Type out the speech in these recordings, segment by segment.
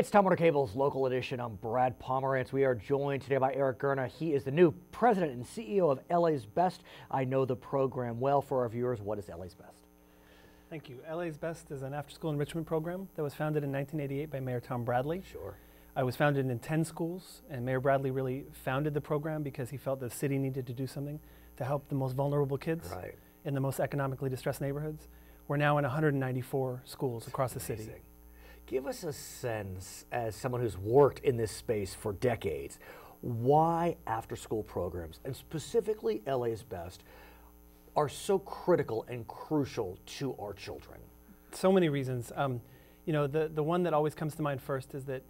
It's Time Warner Cable's local edition. I'm Brad Pomerance. We are joined today by Eric Gurna. He is the new president and CEO of LA's Best. I know the program well. For our viewers, what is LA's Best? Thank you. LA's Best is an after-school enrichment program that was founded in 1988 by Mayor Tom Bradley. Sure. I was founded in 10 schools, and Mayor Bradley really founded the program because he felt the city needed to do something to help the most vulnerable kids in the most economically distressed neighborhoods. We're now in 194 schools across the city. Give us a sense, as someone who's worked in this space for decades, why after-school programs, and specifically LA's Best, are so critical and crucial to our children. So many reasons. You know, the one that always comes to mind first is that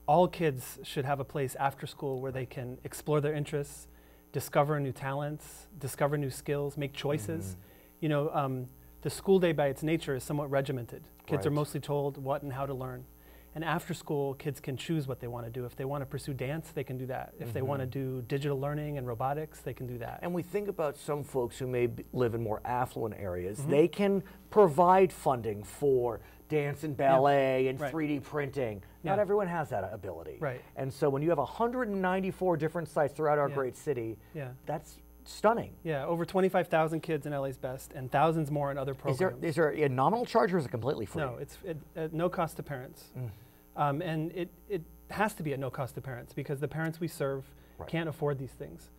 all kids should have a place after school where they can explore their interests, discover new talents, discover new skills, make choices. You know, the school day by its nature is somewhat regimented. Kids are mostly told what and how to learn. And after school, kids can choose what they want to do. If they want to pursue dance, they can do that. If they want to do digital learning and robotics, they can do that. And we think about some folks who may live in more affluent areas. They can provide funding for dance and ballet and 3D printing. Not everyone has that ability. And so when you have 194 different sites throughout our great city, that's stunning. Yeah, over 25,000 kids in LA's Best and thousands more in other programs. Is there a nominal charge or is it completely free? No, it's at no cost to parents. And it has to be at no cost to parents because the parents we serve can't afford these things.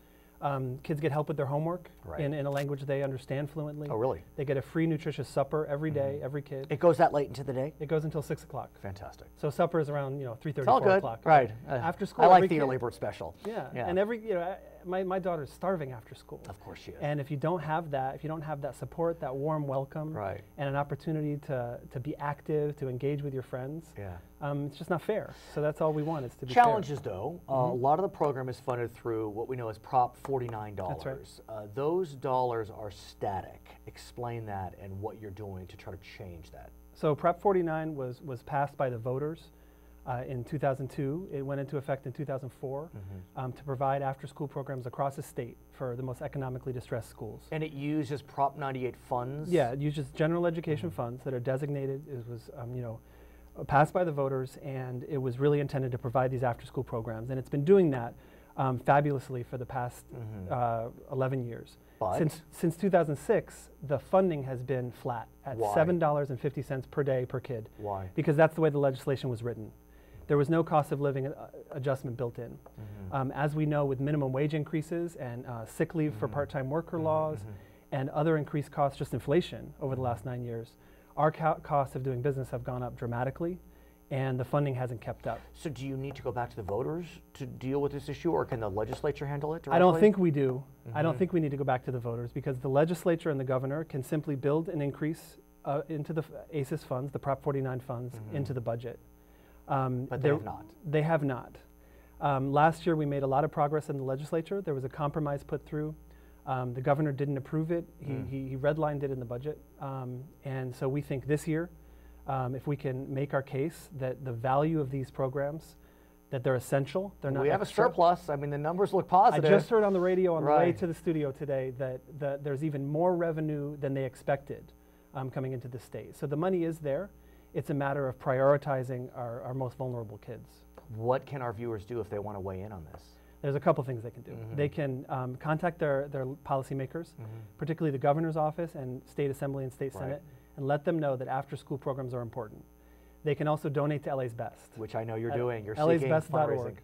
Kids get help with their homework in a language they understand fluently. Oh, really? They get a free nutritious supper every day, every kid. It goes that late into the day? It goes until 6 o'clock. Fantastic. So supper is around 3:30, 4 o'clock. Right. After school, I like the early bird special. Yeah. And my daughter's starving after school. Of course she is. And if you don't have that, support, that warm welcome, and an opportunity to be active, to engage with your friends, it's just not fair. So that's all we want is to be Challenges, fair. though. A lot of the program is funded through what we know as Prop 49 dollars. That's right. Those dollars are static. Explain that and what you're doing to try to change that. So Prop 49 was passed by the voters in 2002. It went into effect in 2004 to provide after-school programs across the state for the most economically distressed schools. And it uses Prop 98 funds? Yeah, it uses general education funds that are designated. It was, passed by the voters, and it was really intended to provide these after-school programs. And it's been doing that fabulously for the past 11 years. But Since 2006, the funding has been flat at $7.50 per day per kid. Why? Because that's the way the legislation was written. There was no cost of living adjustment built in. As we know, with minimum wage increases and sick leave for part-time worker laws and other increased costs, just inflation over the last 9 years, our costs of doing business have gone up dramatically, and the funding hasn't kept up. So do you need to go back to the voters to deal with this issue, or can the legislature handle it directly? I don't think we do. I don't think we need to go back to the voters because the legislature and the governor can simply build an increase into the ACES funds, the Prop 49 funds, into the budget. But they have not. They have not. Last year we made a lot of progress in the legislature. There was a compromise put through. The governor didn't approve it. He redlined it in the budget. And so we think this year, if we can make our case that the value of these programs, that they're essential, they're not We have a surplus. I mean, the numbers look positive. I just heard on the radio on the way to the studio today that there's even more revenue than they expected coming into the state. So the money is there. It's a matter of prioritizing our most vulnerable kids. What can our viewers do if they want to weigh in on this? There's a couple things they can do. They can contact their policymakers, particularly the governor's office and state assembly and state senate, and let them know that after-school programs are important. They can also donate to LA's Best, which I know you're doing. You're seeking LA'sBest.org.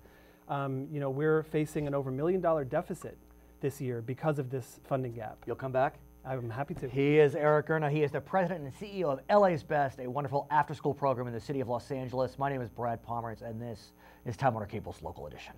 We're facing an over $1 million deficit this year because of this funding gap. You'll come back? I'm happy to. He is Eric Gurna. He is the president and CEO of LA's Best, a wonderful after-school program in the city of Los Angeles. My name is Brad Pomerance, and this is Time Warner Cable's local edition.